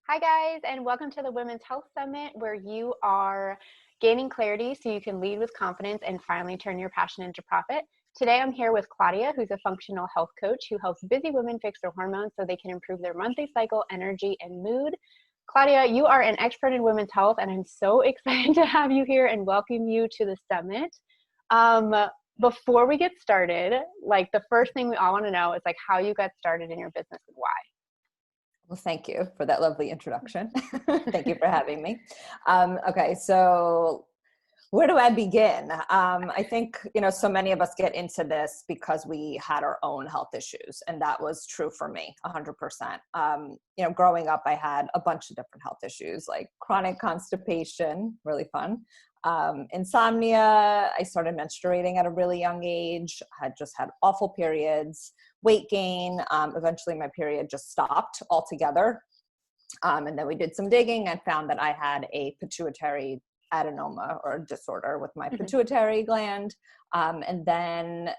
Hi, guys, and welcome to the Women's Health Summit, where you are gaining clarity so you can lead with confidence and finally turn your passion into profit. Today, I'm here with Claudia, who's a functional health coach who helps busy women fix their hormones so they can improve their monthly cycle, energy, and mood. Claudia, you are an expert in women's health, and I'm so excited to have you here and welcome you to the summit. Before we get started, the first thing we all want to know is how you got started in your business and why. Well, thank you for that lovely introduction. Thank you for having me. Okay, so where do I begin? I think, so many of us get into this because we had our own health issues, and that was true for me, 100%. Growing up, I had a bunch of different health issues, like chronic constipation, really fun. Insomnia, I started menstruating at a really young age, had just had awful periods, weight gain. Eventually my period just stopped altogether. And then we did some digging and found that I had a pituitary adenoma or disorder with my pituitary gland. And then,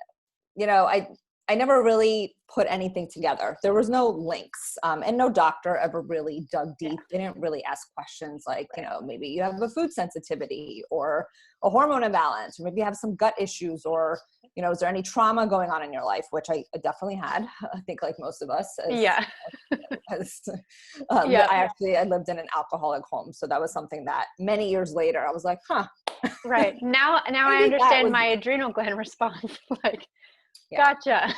I never really put anything together. There was no links, and no doctor ever really dug deep. They didn't really ask questions like, maybe you have a food sensitivity or a hormone imbalance, or maybe you have some gut issues, or, is there any trauma going on in your life? Which I definitely had, I think like most of us. I lived in an alcoholic home. So that was something that many years later, I was like, Right. Now I understand my adrenal gland response. Gotcha.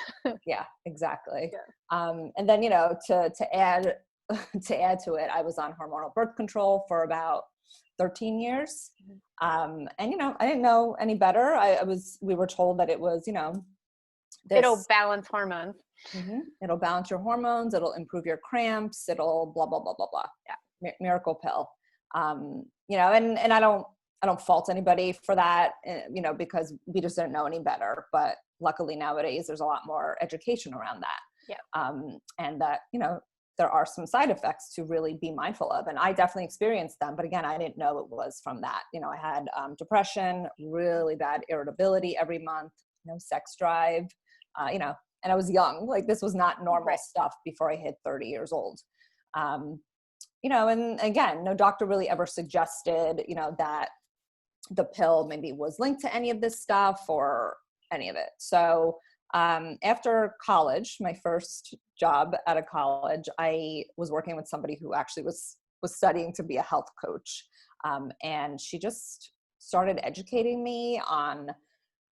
Yeah, exactly. Yeah. And then, to add to it, I was on hormonal birth control for about 13 years. And, I didn't know any better. We were told that it was, it'll balance hormones. Mm-hmm. It'll balance your hormones. It'll improve your cramps. It'll blah, blah, blah, blah, blah. Yeah. Miracle pill. And I don't fault anybody for that, because we just didn't know any better. But luckily nowadays there's a lot more education around that. Yeah. And that, there are some side effects to really be mindful of. And I definitely experienced them. But again, I didn't know it was from that. I had depression, really bad irritability every month, no sex drive, and I was young. This was not normal stuff before I hit 30 years old. And again, no doctor really ever suggested, that the pill maybe was linked to any of this stuff or any of it. So after college, my first job out of college, I was working with somebody who actually was studying to be a health coach. And she just started educating me on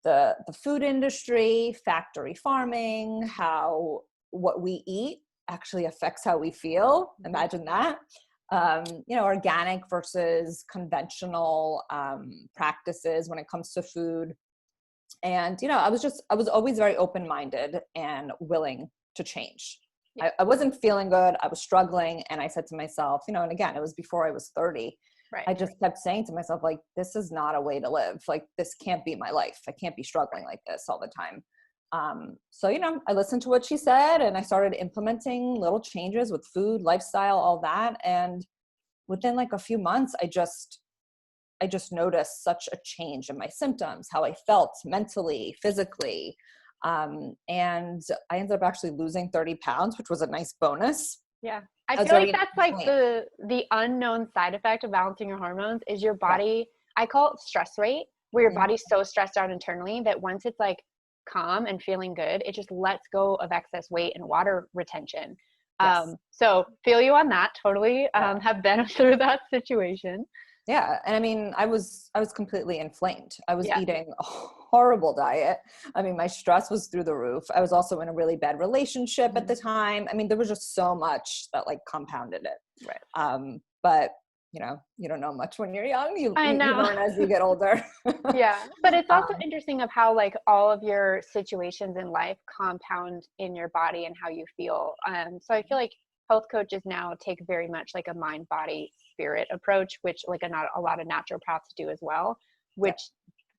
the food industry, factory farming, how what we eat actually affects how we feel. Imagine that. Organic versus conventional practices when it comes to food. And, I was always very open-minded and willing to change. Yeah. I wasn't feeling good. I was struggling. And I said to myself, and again, it was before I was 30. Right. I just kept saying to myself, this is not a way to live. This can't be my life. I can't be struggling like this all the time. So, I listened to what she said and I started implementing little changes with food, lifestyle, all that. And within a few months, I just noticed such a change in my symptoms, how I felt mentally, physically. And I ended up actually losing 30 pounds, which was a nice bonus. Yeah. I feel like that's the unknown side effect of balancing your hormones is your body, I call it stress rate, where your body's so stressed out internally that once it's calm and feeling good, it just lets go of excess weight and water retention. Yes. So feel you on that. Totally. Have been through that situation. Yeah. And I was completely inflamed. I was eating a horrible diet. My stress was through the roof. I was also in a really bad relationship at the time. There was just so much that compounded it. Right. But you don't know much when you're young. You learn as you get older. Yeah. But it's also interesting of how all of your situations in life compound in your body and how you feel. So I feel like health coaches now take very much a mind, body, spirit approach, which a lot of naturopaths do as well, which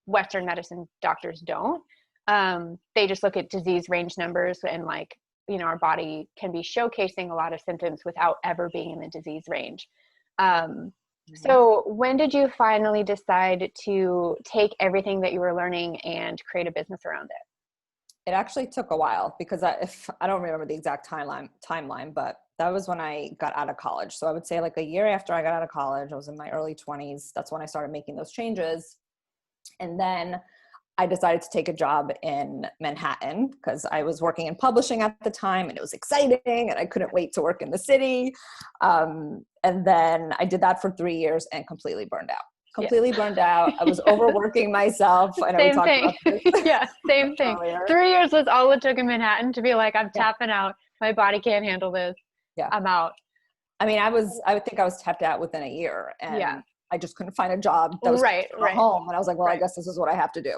Western medicine doctors don't. They just look at disease range numbers and our body can be showcasing a lot of symptoms without ever being in the disease range. So when did you finally decide to take everything that you were learning and create a business around it? It actually took a while because I don't remember the exact timeline, but That was when I got out of college. So I would say like a year after I got out of college, I was in my early 20s. That's when I started making those changes. And then I decided to take a job in Manhattan because I was working in publishing at the time and it was exciting and I couldn't wait to work in the city. And then I did that for 3 years and completely burned out. Burned out. I was overworking myself. I know we talked about this. Yeah, same thing. Earlier. 3 years was all it took in Manhattan to be like, I'm tapping out. My body can't handle this. Yeah. I'm out. I mean, I think I was tapped out within a year and I just couldn't find a job that was home. And I was like, well, I guess this is what I have to do.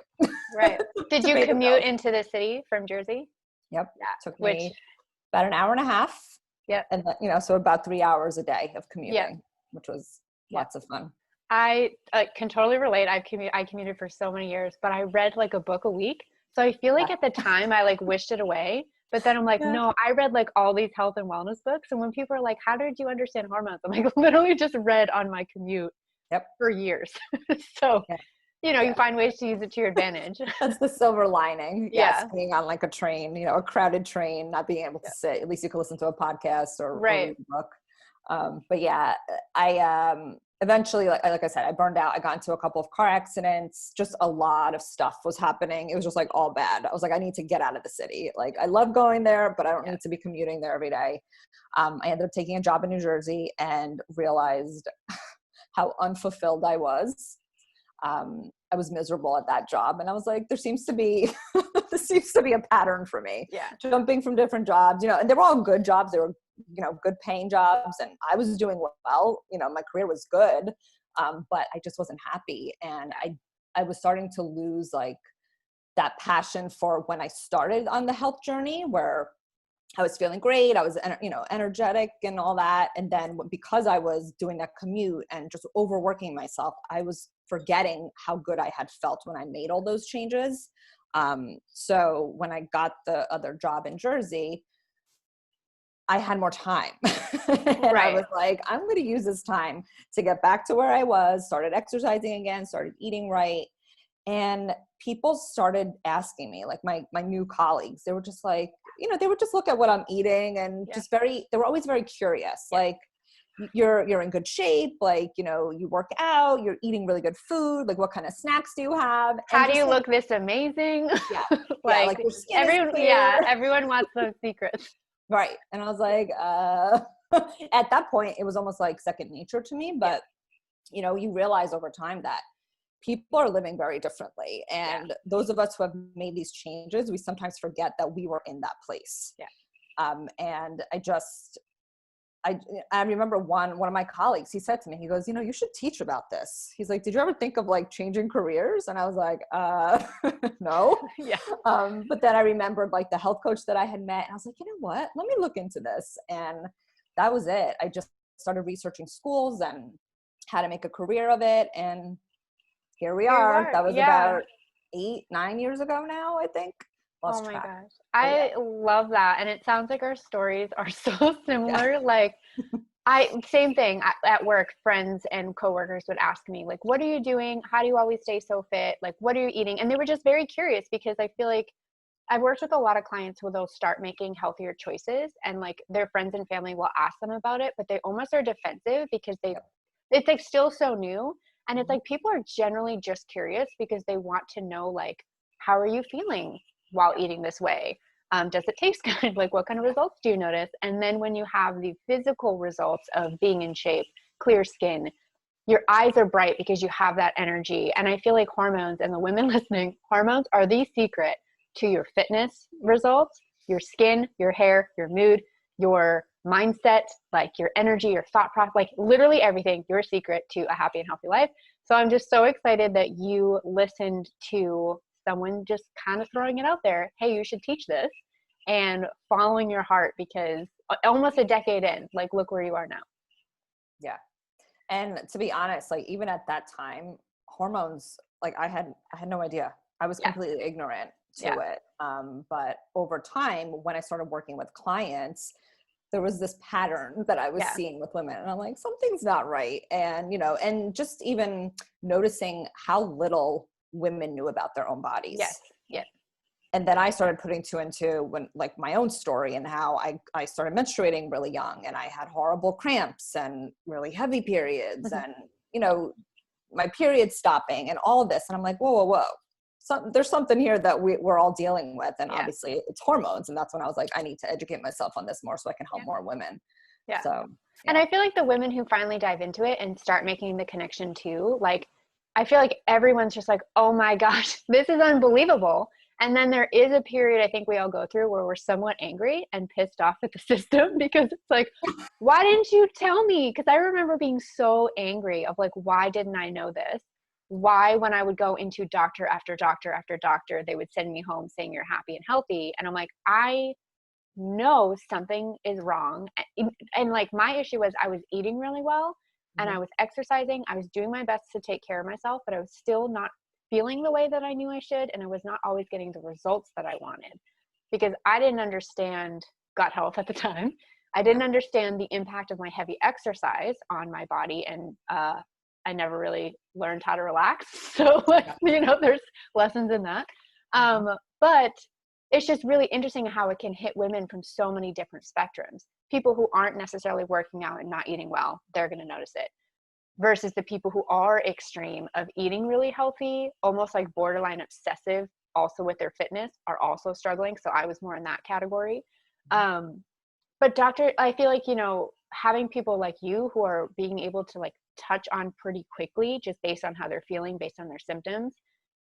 Right. Did you commute into the city from Jersey? Yep. Yeah. Took me about an hour and a half. Yeah. And so about 3 hours a day of commuting, which was lots of fun. I can totally relate. I commuted for so many years, but I read like a book a week. So I feel like at the time I like wished it away. But then I'm like, no, I read like all these health and wellness books. And when people are like, how did you understand hormones? I'm like, literally just read on my commute for years. So, you find ways to use it to your advantage. That's the silver lining. Yes, being on like a train, a crowded train, not being able to sit. At least you can listen to a podcast or read a book. But I eventually, like I said, I burned out. I got into a couple of car accidents. Just a lot of stuff was happening. It was just like all bad. I was like, I need to get out of the city. Like I love going there, but I don't need to be commuting there every day. I ended up taking a job in New Jersey and realized how unfulfilled I was. I was miserable at that job. And I was like, there seems to be a pattern for me. Yeah. Jumping from different jobs, and they were all good jobs. They were, good paying jobs. And I was doing well, my career was good. But I just wasn't happy. And I was starting to lose like that passion for when I started on the health journey where I was feeling great. I was, energetic and all that. And then because I was doing that commute and just overworking myself, I was forgetting how good I had felt when I made all those changes. So when I got the other job in Jersey, I had more time. And I was like, I'm going to use this time to get back to where I was, started exercising again, started eating right. And people started asking me, like my new colleagues, they were just like, they would just look at what I'm eating and they were always very curious. Like, you're in good shape. Like, you work out, you're eating really good food. Like, what kind of snacks do you have? How do you look this amazing? Yeah. Like your skin everyone wants those secrets. Right. And I was like, at that point, it was almost like second nature to me. But, you realize over time that people are living very differently. And those of us who have made these changes, we sometimes forget that we were in that place. Yeah. And I remember one of my colleagues, he said to me, he goes, you should teach about this. He's like, did you ever think of like changing careers? And I was like, no. Yeah. But then I remembered like the health coach that I had met and I was like, you know what, let me look into this. And that was it. I just started researching schools and how to make a career of it. And here we are. That was about 8-9 years ago now, I think. Oh my gosh. I love that. And it sounds like our stories are so similar. Yeah. Like same thing at work, friends and coworkers would ask me like, what are you doing? How do you always stay so fit? Like, what are you eating? And they were just very curious because I feel like I've worked with a lot of clients who they'll start making healthier choices and like their friends and family will ask them about it, but they almost are defensive because it's like still so new. And it's like, people are generally just curious because they want to know, like, how are you feeling while eating this way? Does it taste good? Like, what kind of results do you notice? And then when you have the physical results of being in shape, clear skin, your eyes are bright because you have that energy. And I feel like hormones, and the women listening, hormones are the secret to your fitness results, your skin, your hair, your mood, your mindset, like your energy, your thought process, like literally everything, your secret to a happy and healthy life. So I'm just so excited that you listened to someone just kind of throwing it out there. Hey, you should teach this, and following your heart, because almost a decade in, like, look where you are now. Yeah. And to be honest, like even at that time, hormones, like I had no idea. I was completely ignorant to it. But over time, when I started working with clients, there was this pattern that I was seeing with women, and I'm like, something's not right. And, and just even noticing how little women knew about their own bodies. Yes. And then I started putting two and two when like my own story and how I started menstruating really young and I had horrible cramps and really heavy periods and, you know, my period stopping and all of this. And I'm like, whoa. There's something here that we're all dealing with. And obviously it's hormones. And that's when I was like, I need to educate myself on this more so I can help more women. Yeah. So, and I feel like the women who finally dive into it and start making the connection too, like, I feel like everyone's just like, oh my gosh, this is unbelievable. And then there is a period I think we all go through where we're somewhat angry and pissed off at the system because it's like, why didn't you tell me? Because I remember being so angry of like, why didn't I know this? Why, when I would go into doctor after doctor after doctor, they would send me home saying you're happy and healthy. And I'm like, I know something is wrong. And like my issue was I was eating really well and I was exercising. I was doing my best to take care of myself, but I was still not feeling the way that I knew I should. And I was not always getting the results that I wanted because I didn't understand gut health at the time. I didn't understand the impact of my heavy exercise on my body. And I never really learned how to relax. So like, you know, there's lessons in that. But it's just really interesting how it can hit women from so many different spectrums. People who aren't necessarily working out and not eating well, they're going to notice it. Versus the people who are extreme of eating really healthy, almost like borderline obsessive, also with their fitness, are also struggling. So I was more in that category. But I feel like, you know, having people like you who are being able to like touch on pretty quickly, just based on how they're feeling, based on their symptoms,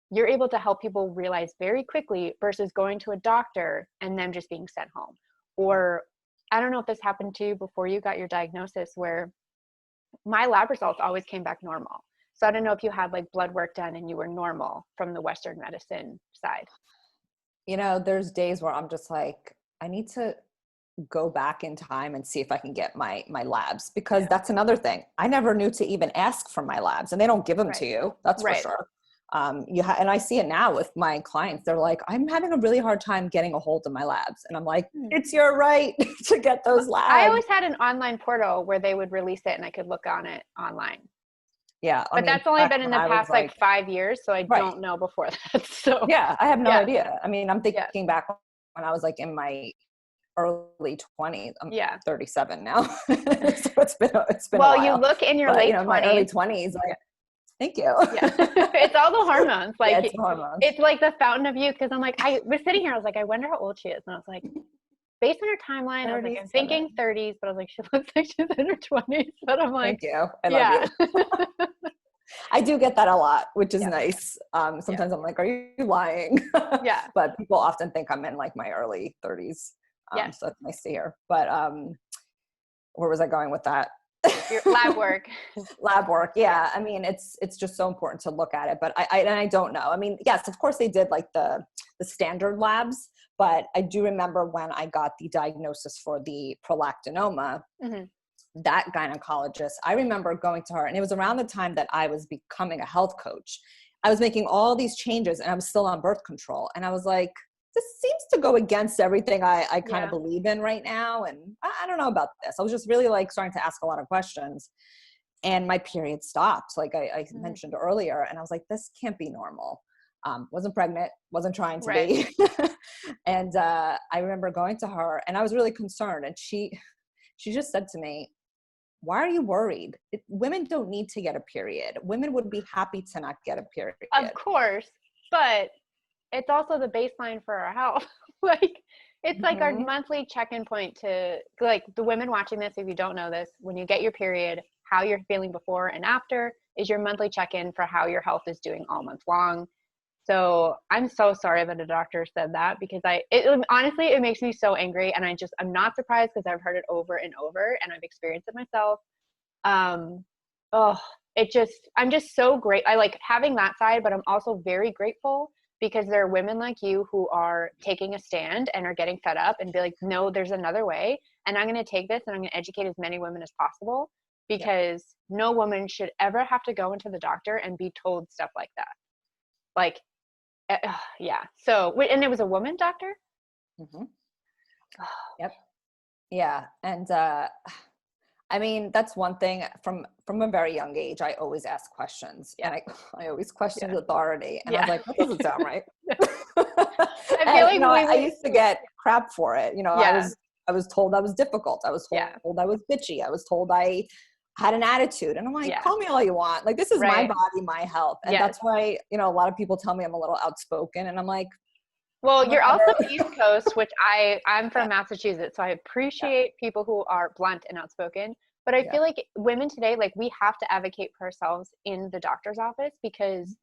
you're able to help people realize very quickly versus going to a doctor and them just being sent home. Or I don't know if this happened to you before you got your diagnosis, where my lab results always came back normal. So I don't know if you had like blood work done and you were normal from the Western medicine side. You know, there's days where I'm just like, I need to go back in time and see if I can get my labs, because that's another thing. I never knew to even ask for my labs, and they don't give them to you. That's for sure. And I see it now with my clients. They're like, I'm having a really hard time getting a hold of my labs. And I'm like, it's your right to get those labs. I always had an online portal where they would release it and I could look on it online. Yeah. But that's only been in the past like 5 years. So I don't know before that. So yeah, I have no idea. I mean, I'm thinking back when I was like in my early 20s. I'm 37 now. So it's been a while. You look in your late 20s. My early 20s, like, thank you. It's all the hormones. Like it's hormones. It's like the fountain of youth. Cause I'm like, I was sitting here, I was like, I wonder how old she is. And I was like, based on her timeline, I was like, I'm thinking 30s, but I was like, she looks like she's in her 20s. But I'm like, thank you. I love you. I do get that a lot, which is nice. Sometimes I'm like, are you lying? But people often think I'm in like my early 30s. So it's nice to hear. But where was I going with that? Your lab work. Lab work. Yeah. I mean, it's just so important to look at it, but I don't know. I mean, yes, of course they did like the standard labs, but I do remember when I got the diagnosis for the prolactinoma, that gynecologist, I remember going to her, and it was around the time that I was becoming a health coach. I was making all these changes and I was still on birth control. And I was like, this seems to go against everything I kind of believe in right now. And I don't know about this. I was just really like starting to ask a lot of questions, and my period stopped. Like I mentioned earlier. And I was like, this can't be normal. Wasn't pregnant, wasn't trying to be. And I remember going to her and I was really concerned. And she just said to me, why are you worried? Women don't need to get a period. Women would be happy to not get a period. Of course. But it's also the baseline for our health. Like it's like our monthly check-in point to like the women watching this. If you don't know this, when you get your period, how you're feeling before and after is your monthly check-in for how your health is doing all month long. So I'm so sorry that a doctor said that, because honestly, it makes me so angry. And I'm not surprised because I've heard it over and over and I've experienced it myself. I'm just so great. I like having that side, but I'm also very grateful because there are women like you who are taking a stand and are getting fed up and be like, no, there's another way. And I'm going to take this and I'm going to educate as many women as possible, because no woman should ever have to go into the doctor and be told stuff like that. Like, So, and it was a woman doctor? Yep. Yeah. And, I mean, that's one thing from a very young age, I always ask questions, and I always questioned authority, and I was like, that doesn't sound right. I feel And, like you know, I used to get crap for it. You know, yeah. I was told I was difficult. I was told Yeah. I was bitchy. I was told I had an attitude. And I'm like, Yeah. call me all you want. Like, this is my Right. body, my health. And Yes. that's why, you know, a lot of people tell me I'm a little outspoken, and I'm like, well, you're whatever. also East Coast, which I'm from Massachusetts, so I appreciate people who are blunt and outspoken. But I feel like women today, like, we have to advocate for ourselves in the doctor's office, because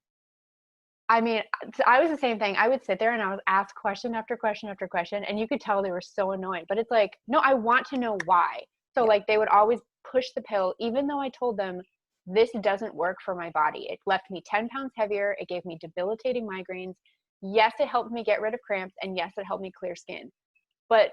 I mean, I was the same thing. I would sit there and I would ask question after question after question, and you could tell they were so annoyed. But it's like, no, I want to know why. So like, they would always push the pill, even though I told them this doesn't work for my body. It left me 10 pounds heavier. It gave me debilitating migraines. Yes, it helped me get rid of cramps, and yes, it helped me clear skin. But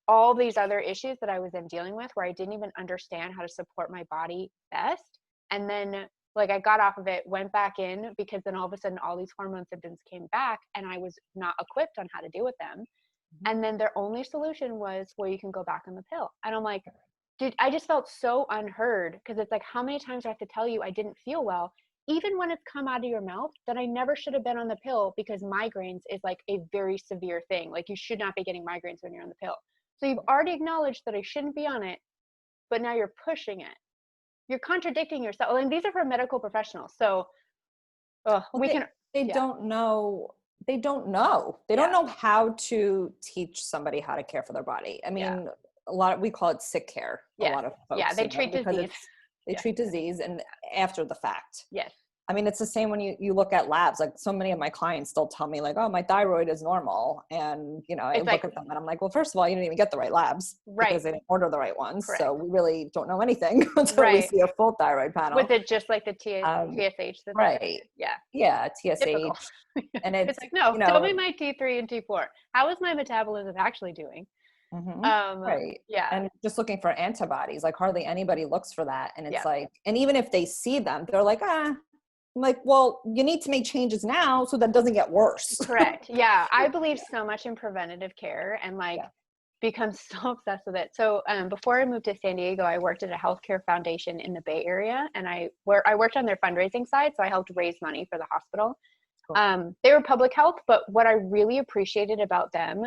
all these other issues that I was then dealing with, where I didn't even understand how to support my body best. And then like, I got off of it, went back in, because then all of a sudden all these hormone symptoms came back and I was not equipped on how to deal with them. And then their only solution was, well, you can go back on the pill. And I'm like, dude, I just felt so unheard, because it's like, how many times do I have to tell you I didn't feel well, even when it's come out of your mouth, that I never should have been on the pill, because migraines is like a very severe thing. Like, you should not be getting migraines when you're on the pill. So you've already acknowledged that I shouldn't be on it, but now you're pushing it. You're contradicting yourself. And these are for medical professionals. So they don't know. They don't know. They don't know how to teach somebody how to care for their body. I mean, we call it sick care. A lot of folks. Yeah, they treat disease. They treat disease, and after the fact. Yes. I mean, it's the same when you look at labs. Like, so many of my clients still tell me, like, oh, my thyroid is normal. And, you know, I look at them and I'm like, well, first of all, you didn't even get the right labs, because they didn't order the right ones. Correct. So we really don't know anything until we see a full thyroid panel. With it just like the TSH. Right. Yeah. TSH. And it's like, no, tell me my T3 and T4. How is my metabolism actually doing? Right. Yeah. And just looking for antibodies, like, hardly anybody looks for that. And it's like, and even if they see them, they're like, I'm like, well, you need to make changes now so that doesn't get worse. Correct. Yeah. I believe so much in preventative care, and like become so obsessed with it. So before I moved to San Diego, I worked at a healthcare foundation in the Bay Area, and I worked on their fundraising side. So I helped raise money for the hospital. Cool. They were public health, but what I really appreciated about them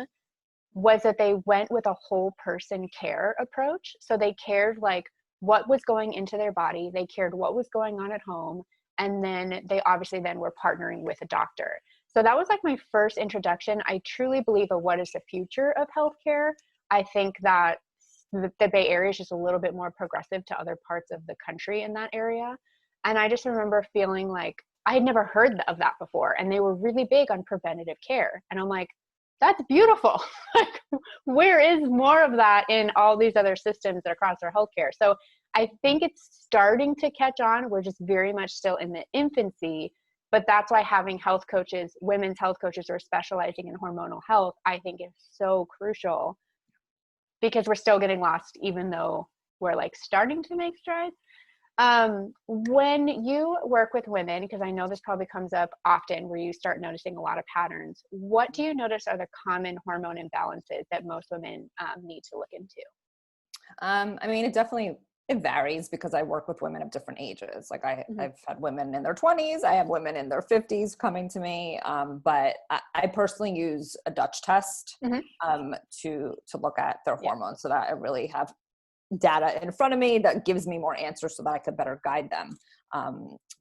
was that they went with a whole person care approach. So they cared like what was going into their body. They cared what was going on at home. And then they obviously then were partnering with a doctor. So that was like my first introduction. I truly believe of what is the future of healthcare. I think that the Bay Area is just a little bit more progressive to other parts of the country in that area. And I just remember feeling like I had never heard of that before. And they were really big on preventative care. And I'm like, that's beautiful. Like, where is more of that in all these other systems that are across our healthcare? So I think it's starting to catch on. We're just very much still in the infancy, but that's why having health coaches, women's health coaches who are specializing in hormonal health, I think is so crucial, because we're still getting lost, even though we're like starting to make strides. When you work with women, because I know this probably comes up often, where you start noticing a lot of patterns, what do you notice are the common hormone imbalances that most women need to look into? I mean, it varies, because I work with women of different ages. Like, I've had women in their 20s, I have women in their 50s coming to me. But I personally use a Dutch test to look at their hormones, so that I really have data in front of me that gives me more answers so that I could better guide them.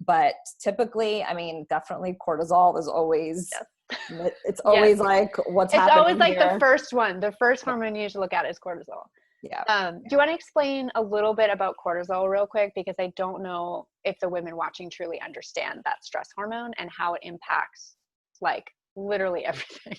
But typically, I mean, definitely cortisol is always, it's always like what's happening. It's always like here. The first hormone you need to look at is cortisol. Yeah. Do you want to explain a little bit about cortisol real quick? Because I don't know if the women watching truly understand that stress hormone and how it impacts like literally everything.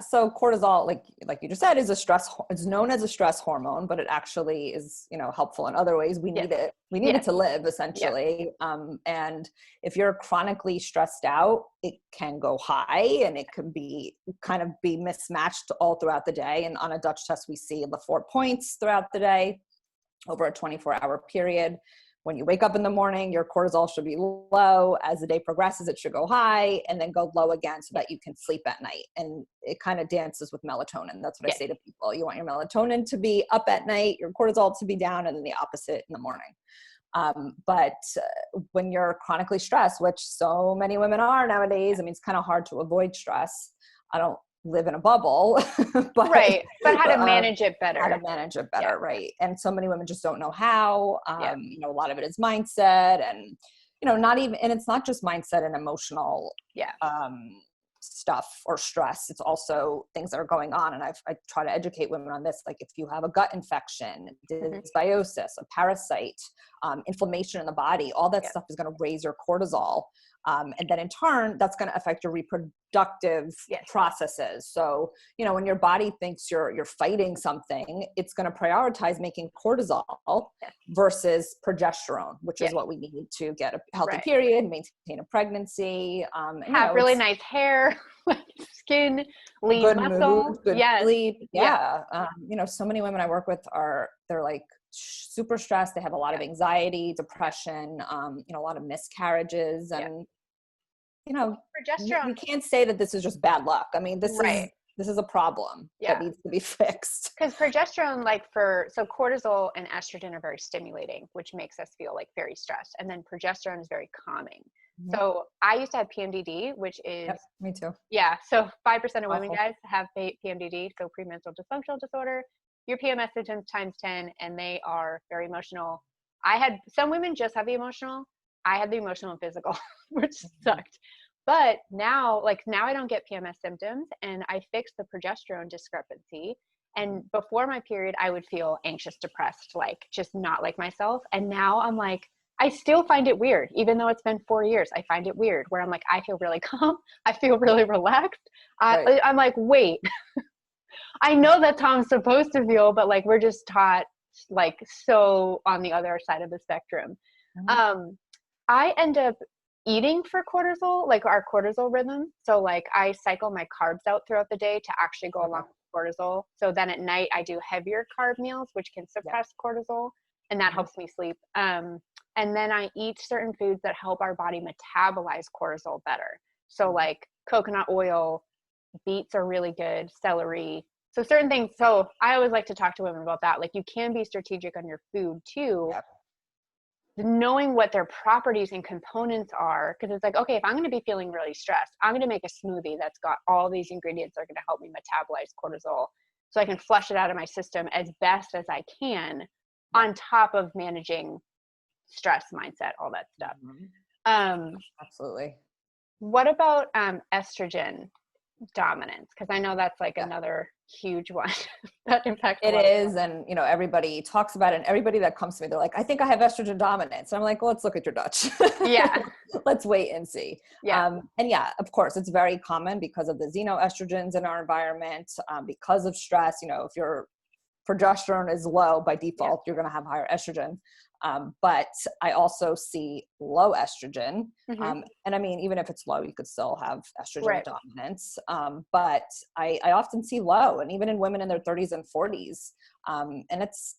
So cortisol, like you just said, is it's known as a stress hormone, but it actually is, helpful in other ways. We need it. We need it to live, essentially. And if you're chronically stressed out, it can go high, and it can be mismatched all throughout the day. And on a Dutch test, we see the 4 points throughout the day over a 24-hour period. When you wake up in the morning, your cortisol should be low. As the day progresses, it should go high and then go low again, so that you can sleep at night. And it kind of dances with melatonin. That's what I say to people. You want your melatonin to be up at night, your cortisol to be down, and then the opposite in the morning. But when you're chronically stressed, which so many women are nowadays, I mean, it's kind of hard to avoid stress. I don't live in a bubble, but right. But how to manage it better. How to manage it better, right? And so many women just don't know how. You know, a lot of it is mindset, and you know, not even, and it's not just mindset and emotional stuff or stress. It's also things that are going on. And I try to educate women on this. Like if you have a gut infection, dysbiosis, a parasite, inflammation in the body, all that stuff is going to raise your cortisol. And then in turn, that's going to affect your reproductive processes. So, you know, when your body thinks you're fighting something, it's going to prioritize making cortisol versus progesterone, which is what we need to get a healthy period, maintain a pregnancy, have really nice hair, skin, lean good muscle, mood, good sleep. You know, so many women I work with they're like super stressed. They have a lot of anxiety, depression, you know, a lot of miscarriages, and you know, progesterone. We can't say that this is just bad luck. I mean, this is a problem that needs to be fixed. Because progesterone, so cortisol and estrogen are very stimulating, which makes us feel like very stressed. And then progesterone is very calming. So I used to have PMDD, which is me too. Yeah. So 5% of women, guys, have PMDD, so premenstrual dysfunctional disorder. Your PMS symptoms times 10, and they are very emotional. Some women just have the emotional. I had the emotional and physical, which sucked. But now I don't get PMS symptoms, and I fixed the progesterone discrepancy. And before my period, I would feel anxious, depressed, like just not like myself. And now I'm like, I still find it weird, even though it's been 4 years. I find it weird where I'm like, I feel really calm. I feel really relaxed. I'm like, wait, I know that's how I'm supposed to feel, but like, we're just taught like so on the other side of the spectrum. I end up eating for cortisol, like our cortisol rhythm. So like I cycle my carbs out throughout the day to actually go along with cortisol. So then at night I do heavier carb meals, which can suppress cortisol, and that helps me sleep. And then I eat certain foods that help our body metabolize cortisol better. So like coconut oil, beets are really good, celery. So certain things. So I always like to talk to women about that. Like you can be strategic on your food too. Knowing what their properties and components are, because it's like, okay, if I'm going to be feeling really stressed, I'm going to make a smoothie that's got all these ingredients that are going to help me metabolize cortisol so I can flush it out of my system as best as I can, on top of managing stress, mindset, all that stuff. Absolutely. What about estrogen dominance? Because I know that's like another huge one that impacts it is. And you know, everybody talks about it, and everybody that comes to me, they're like, I think I have estrogen dominance. And I'm like, well, let's look at your Dutch. Let's wait and see. And of course it's very common because of the xenoestrogens in our environment, because of stress. You know, if your progesterone is low by default, you're going to have higher estrogen. But I also see low estrogen. And I mean, even if it's low, you could still have estrogen dominance. But I often see low, and even in women in their 30s and 40s. And it's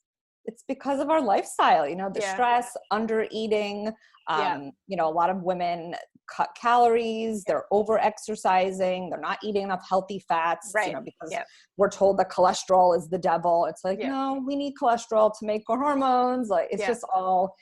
because of our lifestyle, you know, the stress, under eating, you know, a lot of women cut calories, they're over exercising, they're not eating enough healthy fats, you know, because we're told that cholesterol is the devil. It's like, no, we need cholesterol to make our hormones. Like, it's just all,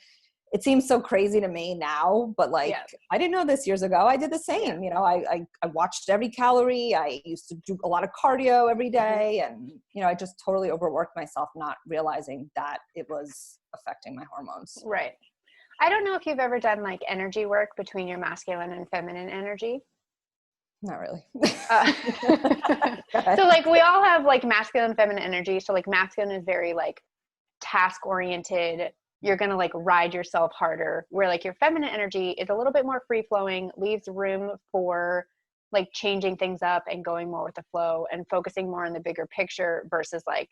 it seems so crazy to me now, but like, I didn't know this years ago. I did the same. You know, I watched every calorie. I used to do a lot of cardio every day. And, you know, I just totally overworked myself, not realizing that it was affecting my hormones. Right. I don't know if you've ever done like energy work between your masculine and feminine energy. Not really. So like we all have like masculine and feminine energy. So like masculine is very like task oriented. You're going to like ride yourself harder, where like your feminine energy is a little bit more free flowing, leaves room for like changing things up and going more with the flow and focusing more on the bigger picture versus like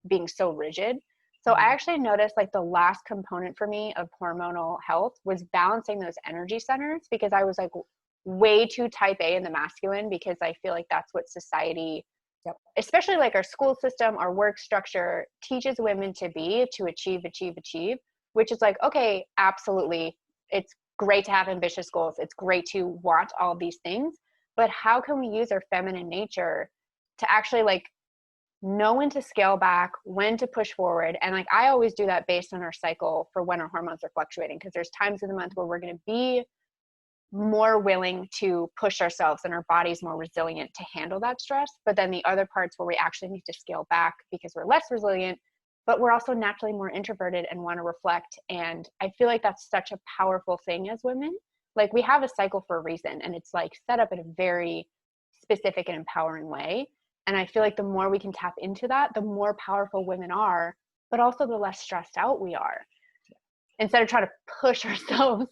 being so rigid. So I actually noticed like the last component for me of hormonal health was balancing those energy centers, because I was like way too type A in the masculine, because I feel like that's what society, especially like our school system, our work structure teaches women to be, to achieve, which is like, okay, absolutely. It's great to have ambitious goals. It's great to want all these things, but how can we use our feminine nature to actually like know when to scale back, when to push forward. And like, I always do that based on our cycle for when our hormones are fluctuating, because there's times in the month where we're going to be more willing to push ourselves and our body's more resilient to handle that stress. But then the other parts where we actually need to scale back because we're less resilient, but we're also naturally more introverted and want to reflect. And I feel like that's such a powerful thing as women. Like, we have a cycle for a reason, and it's like set up in a very specific and empowering way. And I feel like the more we can tap into that, the more powerful women are, but also the less stressed out we are, instead of trying to push ourselves.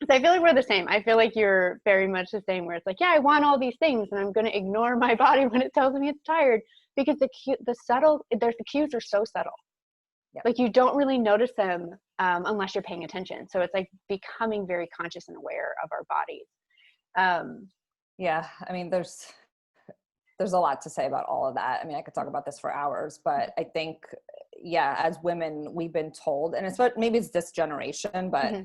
So I feel like we're the same. I feel like you're very much the same, where it's like, yeah, I want all these things, and I'm going to ignore my body when it tells me it's tired, because the cues are so subtle. Yep. Like, you don't really notice them unless you're paying attention. So it's like becoming very conscious and aware of our bodies. Yeah, I mean, there's a lot to say about all of that. I mean, I could talk about this for hours, but I think, yeah, as women, we've been told, and maybe it's this generation, but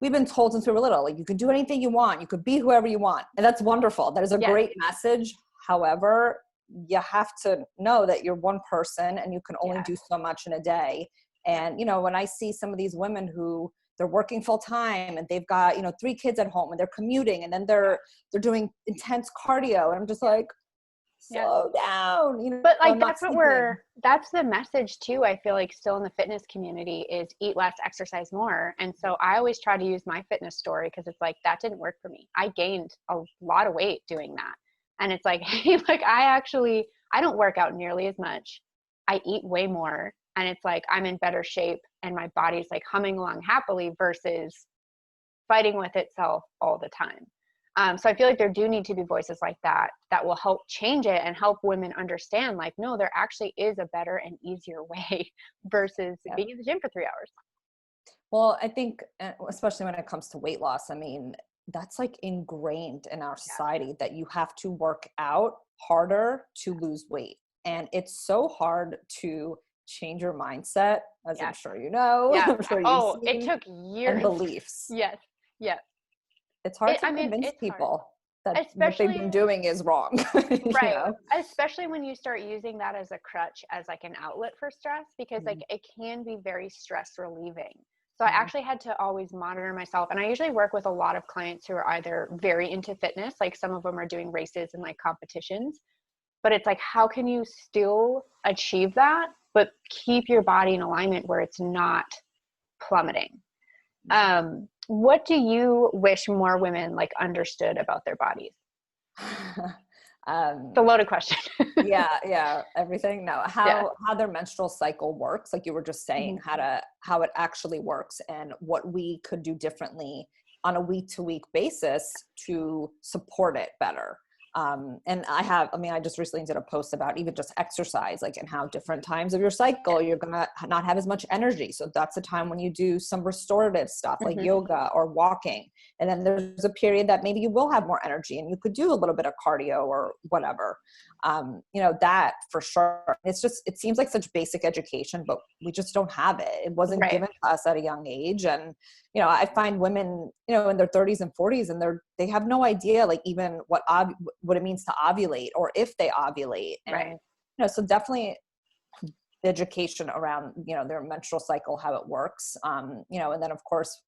we've been told since we were little, like, you can do anything you want, you could be whoever you want. And that's wonderful. That is a great message. However, you have to know that you're one person and you can only do so much in a day. And, you know, when I see some of these women who they're working full time and they've got, 3 kids at home and they're commuting, and then they're doing intense cardio, and I'm just like, slow down, But like, that's the message too. I feel like still in the fitness community is eat less, exercise more. And so I always try to use my fitness story, because it's like, that didn't work for me. I gained a lot of weight doing that. And it's like, hey, like, I don't work out nearly as much. I eat way more. And it's like, I'm in better shape and my body's like humming along happily versus fighting with itself all the time. So I feel like there do need to be voices like that will help change it and help women understand, like, no, there actually is a better and easier way versus being in the gym for 3 hours. Well, I think, especially when it comes to weight loss, I mean, that's like ingrained in our society that you have to work out harder to lose weight. And it's so hard to change your mindset, as I'm sure you know. Yeah. I'm sure it took years. And beliefs. Yes. Yes. It's hard to convince people that what they've been doing is wrong. Right. Especially when you start using that as a crutch, as like an outlet for stress, because like it can be very stress relieving. So I actually had to always monitor myself. And I usually work with a lot of clients who are either very into fitness, like some of them are doing races and like competitions, but it's like, how can you still achieve that, but keep your body in alignment where it's not plummeting? What do you wish more women like understood about their bodies? It's a loaded question. yeah. Everything. No, how their menstrual cycle works. Like you were just saying, how it actually works and what we could do differently on a week to week basis to support it better. And I just recently did a post about even just exercise, like, and how different times of your cycle, you're going to not have as much energy. So that's the time when you do some restorative stuff like yoga or walking. And then there's a period that maybe you will have more energy and you could do a little bit of cardio or whatever. That for sure. It seems like such basic education, but we just don't have it. It wasn't given to us at a young age. And, I find women, in their 30s and 40s, and they have no idea, like, even what it means to ovulate or if they ovulate. And, so definitely education around, their menstrual cycle, how it works. And then of course,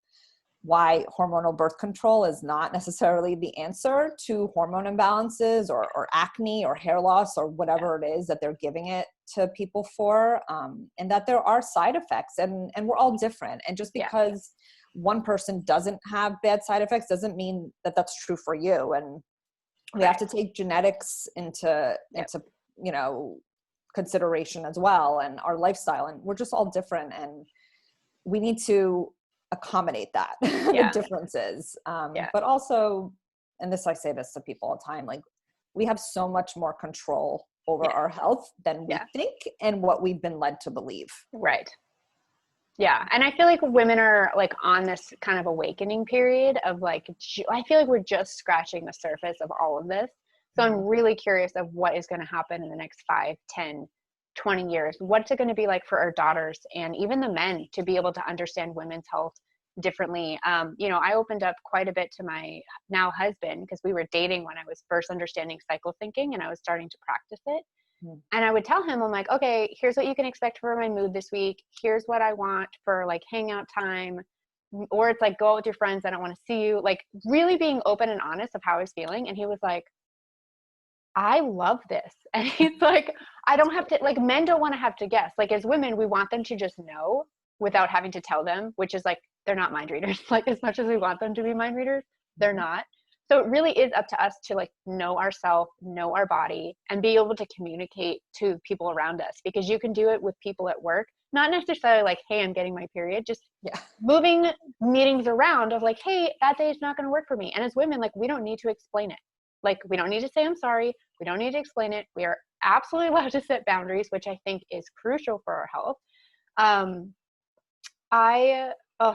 why hormonal birth control is not necessarily the answer to hormone imbalances or acne or hair loss or whatever it is that they're giving it to people for, and that there are side effects, and we're all different. And just because one person doesn't have bad side effects doesn't mean that that's true for you. And we have to take genetics into consideration as well, and our lifestyle, and we're just all different, and we need to accommodate that the differences. But also, and I say this to people all the time, like, we have so much more control over our health than we think and what we've been led to believe. Right. Yeah. And I feel like women are like on this kind of awakening period of like, I feel like we're just scratching the surface of all of this. So I'm really curious of what is going to happen in the next 5, 10, 20 years. What's it going to be like for our daughters and even the men to be able to understand women's health differently? I opened up quite a bit to my now husband because we were dating when I was first understanding cycle thinking and I was starting to practice it. And I would tell him, I'm like, okay, here's what you can expect for my mood this week. Here's what I want for like hangout time. Or it's like, go out with your friends. I don't want to see you. Like really being open and honest of how I was feeling. And he was like, I love this. And he's like, I don't have to, like, men don't want to have to guess. Like as women, we want them to just know without having to tell them, which is like, they're not mind readers. Like as much as we want them to be mind readers, they're not. So it really is up to us to like know ourselves, know our body, and be able to communicate to people around us, because you can do it with people at work, not necessarily like, hey, I'm getting my period, just moving meetings around of like, hey, that day is not going to work for me. And as women, like we don't need to explain it. Like we don't need to say, I'm sorry. We don't need to explain it. We are absolutely allowed to set boundaries, which I think is crucial for our health.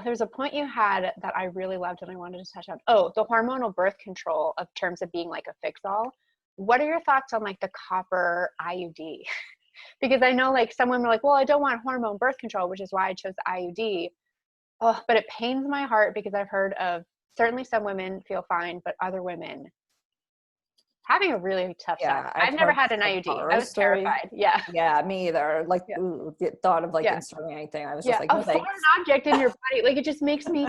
There's a point you had that I really loved and I wanted to touch on. Oh, the hormonal birth control of terms of being like a fix-all. What are your thoughts on like the copper IUD? Because I know like some women are like, well, I don't want hormone birth control, which is why I chose the IUD. Oh, but it pains my heart because I've heard of certainly some women feel fine, but other women having a really tough time. I've never had an IUD. I was terrified. Yeah. Yeah, me either. Like, ooh, the thought of like inserting anything. I was just like, no, a foreign object in your body. Like it just makes me,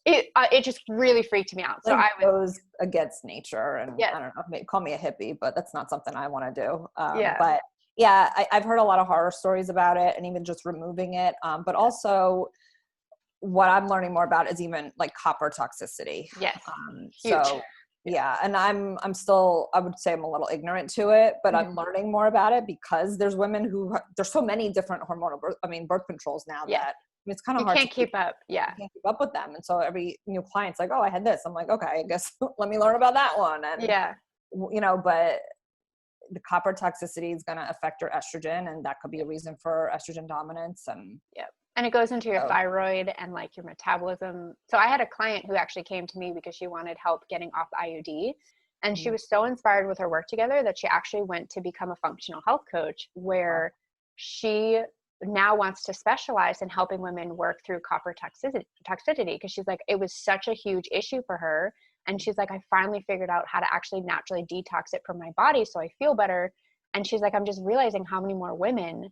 it just really freaked me out. So I goes against nature, and I don't know, call me a hippie, but that's not something I want to do. But yeah, I've heard a lot of horror stories about it, and even just removing it. But also what I'm learning more about is even like copper toxicity. Yes. Huge. So yeah. And I'm still, I would say I'm a little ignorant to it, but I'm learning more about it because there's women who, there's so many different hormonal birth controls now that it's kind of hard to keep up. Yeah. You can't keep up with them. And so every new client's like, oh, I had this. I'm like, okay, I guess let me learn about that one. And you know, but the copper toxicity is going to affect your estrogen, and that could be a reason for estrogen dominance. And and it goes into your thyroid and like your metabolism. So I had a client who actually came to me because she wanted help getting off IUD. And she was so inspired with her work together that she actually went to become a functional health coach, where she now wants to specialize in helping women work through copper toxicity. Because she's like, it was such a huge issue for her. And she's like, I finally figured out how to actually naturally detox it from my body so I feel better. And she's like, I'm just realizing how many more women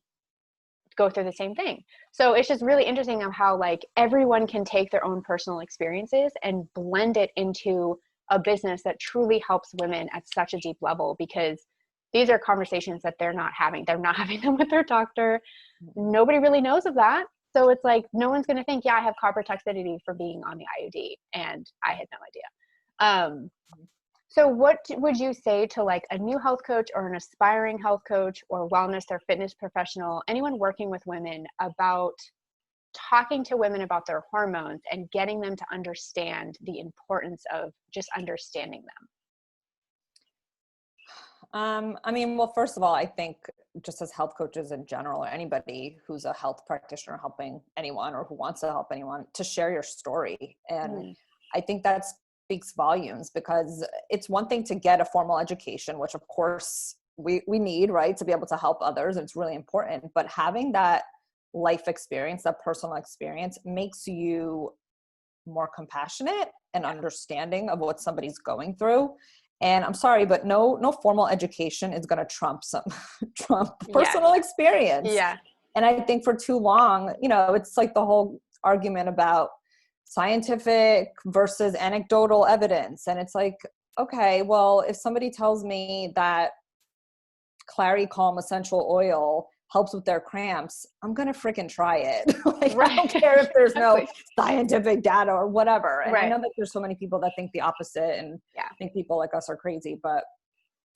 go through the same thing. So it's just really interesting of how like everyone can take their own personal experiences and blend it into a business that truly helps women at such a deep level, because these are conversations that they're not having. They're not having them with their doctor. Nobody really knows of that. So it's like, no one's going to think, yeah, I have copper toxicity for being on the IUD. And I had no idea. So what would you say to like a new health coach or an aspiring health coach or wellness or fitness professional, anyone working with women, about talking to women about their hormones and getting them to understand the importance of just understanding them? I mean, well, first of all, I think just as health coaches in general, or anybody who's a health practitioner helping anyone or who wants to help anyone, to share your story. And I think that speaks volumes, because it's one thing to get a formal education, which of course we need, right, to be able to help others. It's really important. But having that life experience, that personal experience, makes you more compassionate and understanding of what somebody's going through. And I'm sorry, but no formal education is going to trump personal experience. Yeah. And I think for too long, you know, it's like the whole argument about scientific versus anecdotal evidence. And it's like, okay, well, if somebody tells me that Clary Calm essential oil helps with their cramps, I'm going to freaking try it. Like, I don't care if there's no scientific data or whatever. And I know that there's so many people that think the opposite and think people like us are crazy, but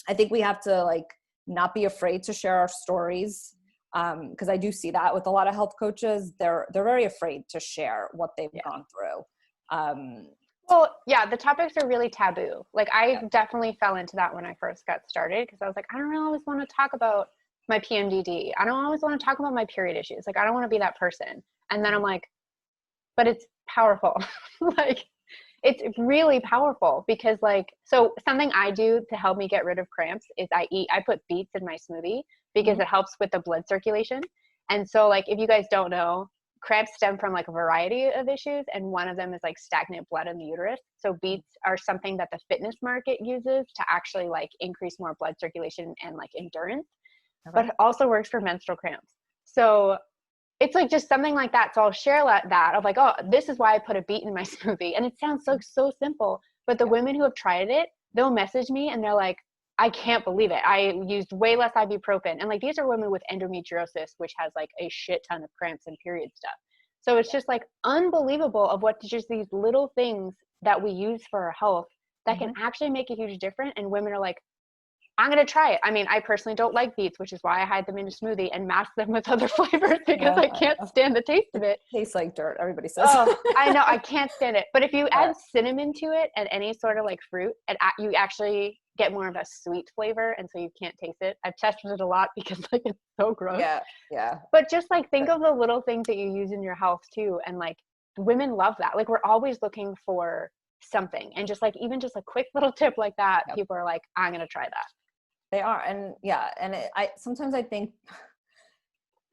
I think we have to like not be afraid to share our stories. Because I do see that with a lot of health coaches, they're very afraid to share what they've gone through. Well, yeah, the topics are really taboo. Like I definitely fell into that when I first got started, because I was like, I don't really always want to talk about my PMDD. I don't always want to talk about my period issues. Like, I don't want to be that person. And then I'm like, but it's powerful. Like, it's really powerful, because like, so something I do to help me get rid of cramps is I put beets in my smoothie, because it helps with the blood circulation. And so like, if you guys don't know, cramps stem from like a variety of issues. And one of them is like stagnant blood in the uterus. So beets are something that the fitness market uses to actually like increase more blood circulation and like endurance. but it also works for menstrual cramps. So it's like just something like that. So I'll share that of like, oh, this is why I put a beet in my smoothie. And it sounds so simple, but the women who have tried it, they'll message me and they're like, I can't believe it. I used way less ibuprofen. And like, these are women with endometriosis, which has like a shit ton of cramps and period stuff. So it's just like unbelievable of what just these little things that we use for our health that can actually make a huge difference. And women are like, I'm going to try it. I mean, I personally don't like beets, which is why I hide them in a smoothie and mask them with other flavors because I can't stand the taste of it. Tastes like dirt, everybody says. Oh, I know. I can't stand it. But if you add cinnamon to it and any sort of like fruit, you actually get more of a sweet flavor. And so you can't taste it. I've tested it a lot because like it's so gross. Yeah. But just like think of the little things that you use in your health too. And like women love that. Like we're always looking for something. And just like, even just a quick little tip like that, people are like, I'm going to try that. They are. And sometimes I think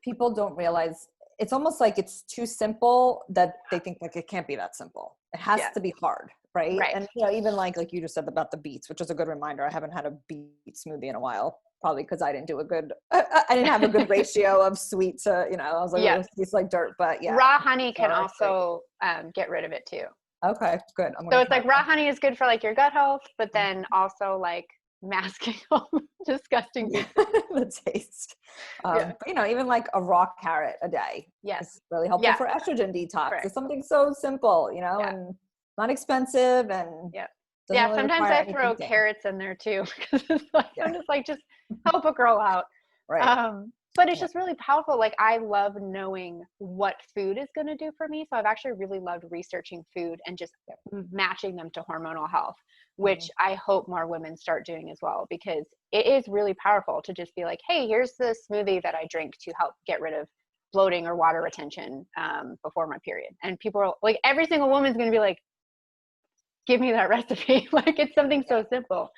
people don't realize it's almost like it's too simple that they think like it can't be that simple. It has to be hard. Right. And even like you just said about the beets, which is a good reminder. I haven't had a beet smoothie in a while, probably because I didn't have a good ratio of sweet to, I was like, it tastes like dirt, but raw honey can also get rid of it too. Okay, good. So it's like raw honey is good for like your gut health, but then also like masking all disgusting the taste. But even like a raw carrot a day. Yes. It's really helpful for estrogen detox. Correct. It's something so simple, and not expensive and really sometimes I throw carrots in there too because it's like I'm just like just help a girl out. Right. But it's just really powerful. Like I love knowing what food is going to do for me. So I've actually really loved researching food and just matching them to hormonal health, which I hope more women start doing as well, because it is really powerful to just be like, hey, here's the smoothie that I drink to help get rid of bloating or water retention before my period. And people are like, every single woman's going to be like, give me that recipe. Like it's something so simple.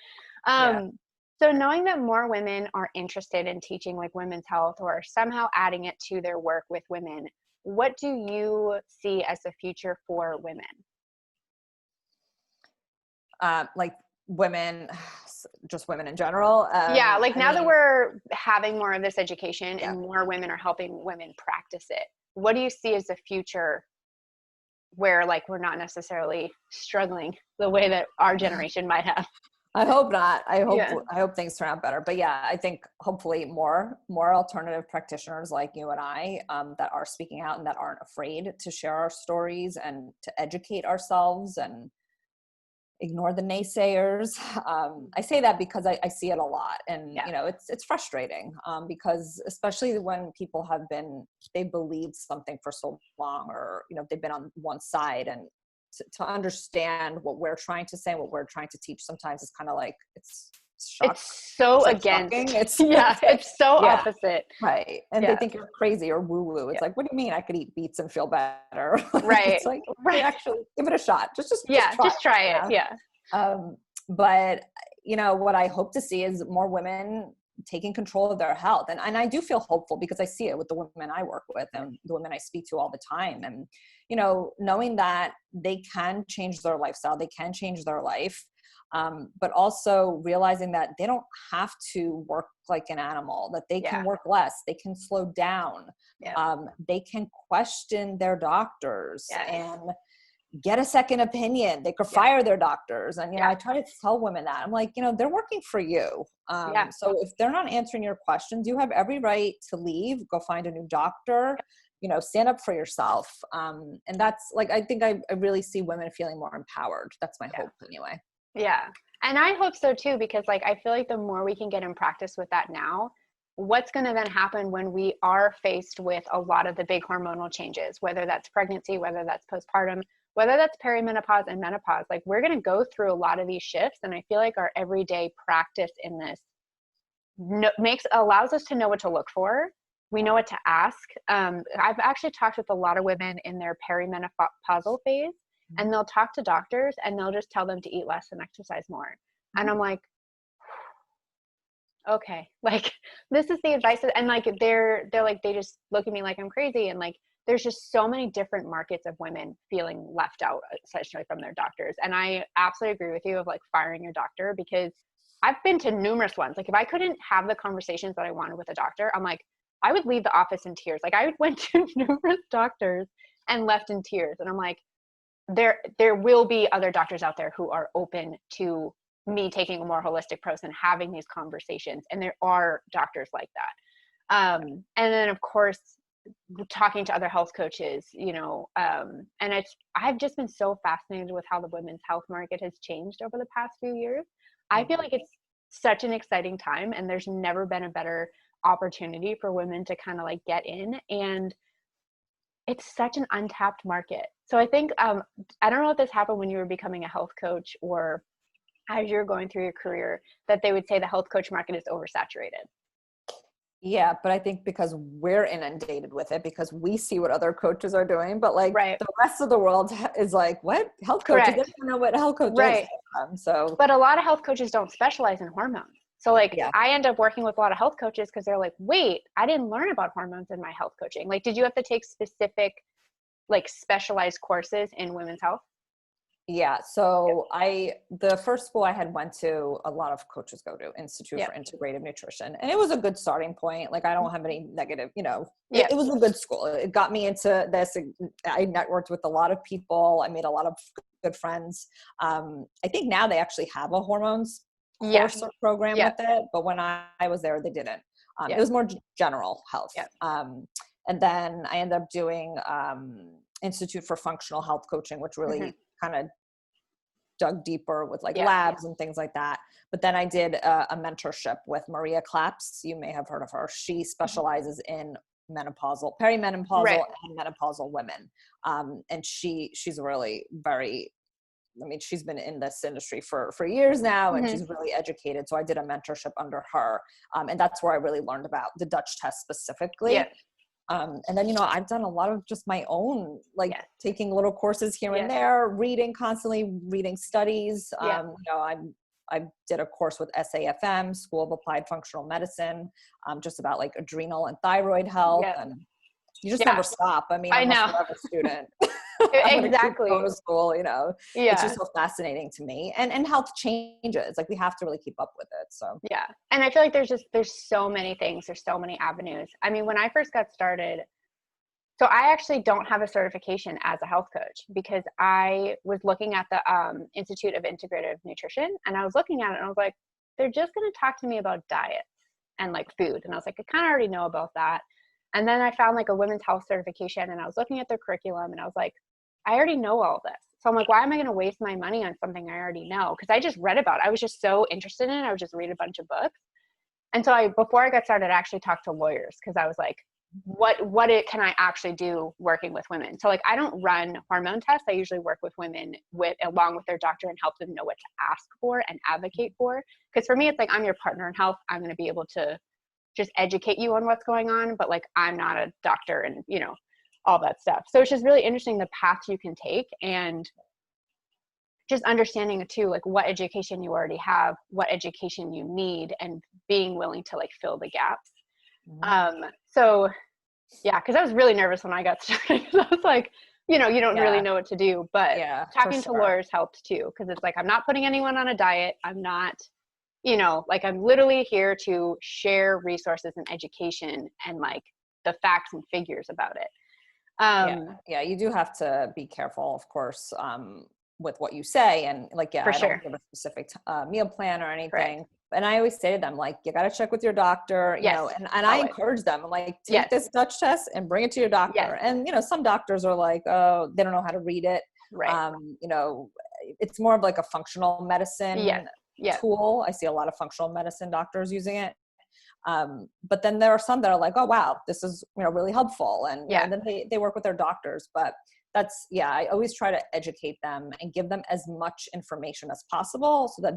So knowing that more women are interested in teaching like women's health or somehow adding it to their work with women, what do you see as the future for women? Like women, just women in general. Like now that we're having more of this education and more women are helping women practice it, what do you see as the future where like we're not necessarily struggling the way that our generation might have? I hope not. I hope things turn out better. But I think hopefully more alternative practitioners like you and I that are speaking out and that aren't afraid to share our stories and to educate ourselves and ignore the naysayers. I say that because I see it a lot, and it's frustrating because especially when people they believed something for so long, or they've been on one side, and to understand what we're trying to say and what we're trying to teach sometimes is kind of like it's so against shocking. It's so opposite, right? And they think you're crazy or woo woo. It's like, what do you mean I could eat beets and feel better? Right. It's like, actually give it a shot. Just try it. But what I hope to see is more women taking control of their health, and I do feel hopeful because I see it with the women I work with and the women I speak to all the time, and knowing that they can change their lifestyle, they can change their life. But also realizing that they don't have to work like an animal, that they can work less, they can slow down, they can question their doctors and get a second opinion. They could fire their doctors. And, I try to tell women that. I'm like, they're working for you. So if they're not answering your questions, you have every right to leave, go find a new doctor, stand up for yourself. And that's like, I think I really see women feeling more empowered. That's my hope anyway. Yeah. And I hope so too, because like, I feel like the more we can get in practice with that now, what's going to then happen when we are faced with a lot of the big hormonal changes, whether that's pregnancy, whether that's postpartum, whether that's perimenopause and menopause, like we're going to go through a lot of these shifts. And I feel like our everyday practice in this allows us to know what to look for. We know what to ask. I've actually talked with a lot of women in their perimenopausal phase, and they'll talk to doctors and they'll just tell them to eat less and exercise more. And I'm like, okay, like this is the advice. And like, they're like, they just look at me like I'm crazy. And like, there's just so many different markets of women feeling left out, essentially, from their doctors. And I absolutely agree with you of like firing your doctor, because I've been to numerous ones. Like if I couldn't have the conversations that I wanted with a doctor, I'm like, I would leave the office in tears. Like I went to numerous doctors and left in tears. And I'm like, there will be other doctors out there who are open to me taking a more holistic approach and having these conversations. And there are doctors like that. And then of course, talking to other health coaches, and I've just been so fascinated with how the women's health market has changed over the past few years. I feel like it's such an exciting time, and there's never been a better opportunity for women to kind of like get in, and it's such an untapped market. So I think, I don't know if this happened when you were becoming a health coach or as you're going through your career, that they would say the health coach market is oversaturated. Yeah, but I think because we're inundated with it, because we see what other coaches are doing, but like the rest of the world is like, what? Health coaches? They don't know what health coach is. But a lot of health coaches don't specialize in hormones. So like I end up working with a lot of health coaches because they're like, wait, I didn't learn about hormones in my health coaching. Like, did you have to take specific, like specialized courses in women's health? Yeah. So the first school I had went to, a lot of coaches go to, Institute for Integrative Nutrition. And it was a good starting point. Like, I don't have any negative, it was a good school. It got me into this. I networked with a lot of people. I made a lot of good friends. I think now they actually have a hormones course or program with it. But when I was there, they didn't. It was more general health. And then I ended up doing Institute for Functional Health Coaching, which really kind of dug deeper with like labs and things like that. But then I did a mentorship with Maria Claps. You may have heard of her. She specializes in menopausal, perimenopausal and menopausal women. And she's really she's been in this industry for years now, and she's really educated. So I did a mentorship under her. And that's where I really learned about the Dutch test specifically. And then, I've done a lot of just my own, taking little courses here and there, constantly reading studies. I did a course with SAFM, School of Applied Functional Medicine, just about like adrenal and thyroid health. And you just never stop. I mean, I'm a forever student. Exactly. Go to school, it's just so fascinating to me. And health changes. Like, we have to really keep up with it. So and I feel like there's so many things, there's so many avenues. I mean, when I first got started, so I actually don't have a certification as a health coach, because I was looking at the Institute of Integrative Nutrition, and I was looking at it and I was like, they're just going to talk to me about diets and like food. And I was like, I kind of already know about that. And then I found like a women's health certification, and I was looking at their curriculum, and I was like, I already know all this. So I'm like, why am I going to waste my money on something I already know? Because I just read about it. I was just so interested in it. I would just read a bunch of books. And so before I got started, I actually talked to lawyers, because I was like, what can I actually do working with women? So like, I don't run hormone tests. I usually work with women along with their doctor, and help them know what to ask for and advocate for. Because for me, it's like, I'm your partner in health. I'm going to be able to just educate you on what's going on, but like, I'm not a doctor and, all that stuff. So it's just really interesting the path you can take, and just understanding too, like what education you already have, what education you need, and being willing to like fill the gaps. So yeah, cause I was really nervous when I got started. I was like, you don't really know what to do, but talking to lawyers helped too. Cause it's like, I'm not putting anyone on a diet. I'm not, like, I'm literally here to share resources and education and like the facts and figures about it. You do have to be careful, of course, with what you say, and like, I don't give a specific meal plan or anything. Correct. And I always say to them, like, you got to check with your doctor, and I encourage them, like, take this Dutch test and bring it to your doctor. And, some doctors are like, oh, they don't know how to read it. It's more of like a functional medicine tool. I see a lot of functional medicine doctors using it. But then there are some that are like, oh, wow, this is, really helpful. And, and then they work with their doctors, but that's, I always try to educate them and give them as much information as possible so that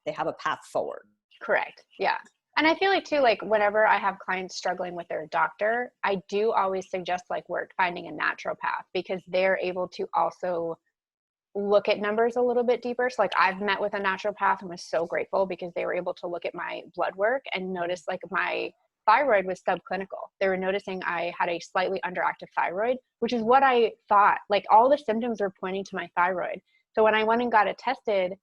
they have a path forward. Correct. Yeah. And I feel like too, like whenever I have clients struggling with their doctor, I do always suggest like finding a naturopath, because they're able to also look at numbers a little bit deeper. So like, I've met with a naturopath and was so grateful, because they were able to look at my blood work and notice like my thyroid was subclinical. They were noticing I had a slightly underactive thyroid, which is what I thought. Like, all the symptoms were pointing to my thyroid. So when I went and got it tested,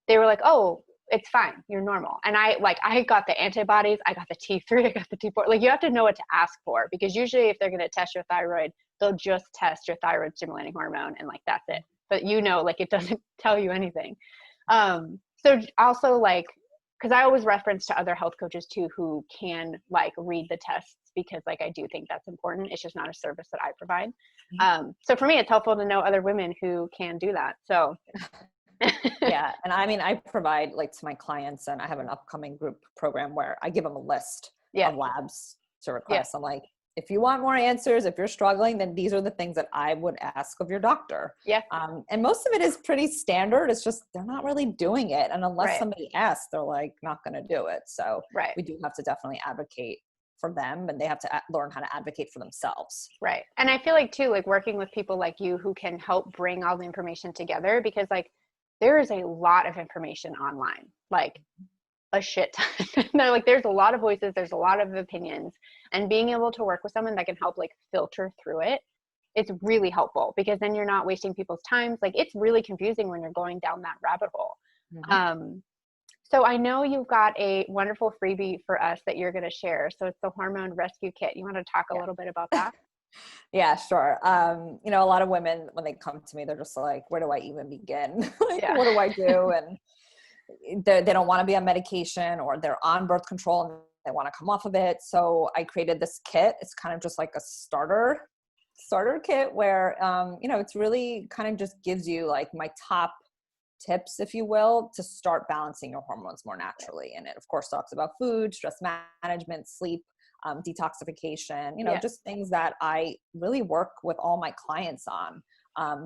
they were like, oh, it's fine. You're normal. And I got the antibodies, I got the T3, I got the T4. Like you have to know what to ask for, because usually if they're going to test your thyroid, they'll just test your thyroid stimulating hormone and like, that's it. But like it doesn't tell you anything. So also like, because I always reference to other health coaches too, who can like read the tests, because like I do think that's important. It's just not a service that I provide. So for me, it's helpful to know other women who can do that. So yeah. And I mean, I provide like to my clients, and I have an upcoming group program where I give them a list of labs to request. I'm like, if you want more answers, if you're struggling, then these are the things that I would ask of your doctor. Yeah. And most of it is pretty standard. It's just, they're not really doing it. And unless somebody asks, they're like not going to do it. So we do have to definitely advocate for them, and they have to learn how to advocate for themselves. Right. And I feel like too, like working with people like you who can help bring all the information together, because like there is a lot of information online, like a shit ton. They're like, there's a lot of voices, there's a lot of opinions, and being able to work with someone that can help like filter through it, it's really helpful, because then you're not wasting people's time. Like it's really confusing when you're going down that rabbit hole. So I know you've got a wonderful freebie for us that you're going to share. So it's the Hormone Rescue Kit. You want to talk a little bit about that? Yeah, sure. You know, a lot of women, when they come to me, they're just like, where do I even begin? Like, what do I do? And they don't want to be on medication, or they're on birth control and they want to come off of it. So I created this kit. It's kind of just like a starter kit where, you know, it's really kind of just gives you like my top tips, if you will, to start balancing your hormones more naturally. And it of course talks about food, stress management, sleep, detoxification, you know, just things that I really work with all my clients on.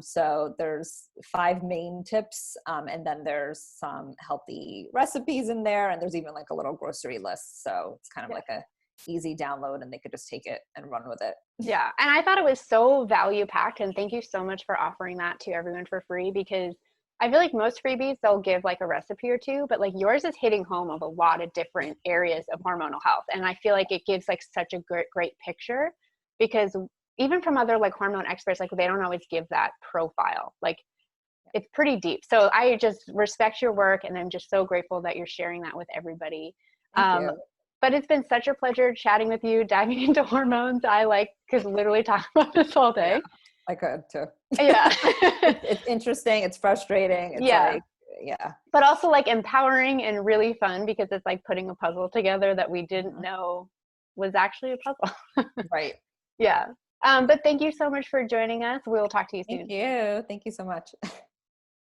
So there's 5 main tips, and then there's some healthy recipes in there, and there's even like a little grocery list. So it's kind of like a easy download, and they could just take it and run with it. Yeah. And I thought it was so value packed, and thank you so much for offering that to everyone for free, because I feel like most freebies, they'll give like a recipe or two, but like yours is hitting home of a lot of different areas of hormonal health. And I feel like it gives like such a great picture, because even from other like hormone experts, like they don't always give that profile. Like it's pretty deep. So I just respect your work, and I'm just so grateful that you're sharing that with everybody. Thank you. But it's been such a pleasure chatting with you, diving into hormones. I could literally talk about this all day. Yeah, I could too. Yeah. It's interesting. It's frustrating. It's but also like empowering and really fun, because it's like putting a puzzle together that we didn't know was actually a puzzle. Right. Yeah. But thank you so much for joining us. We'll talk to you soon. Thank you. Thank you so much.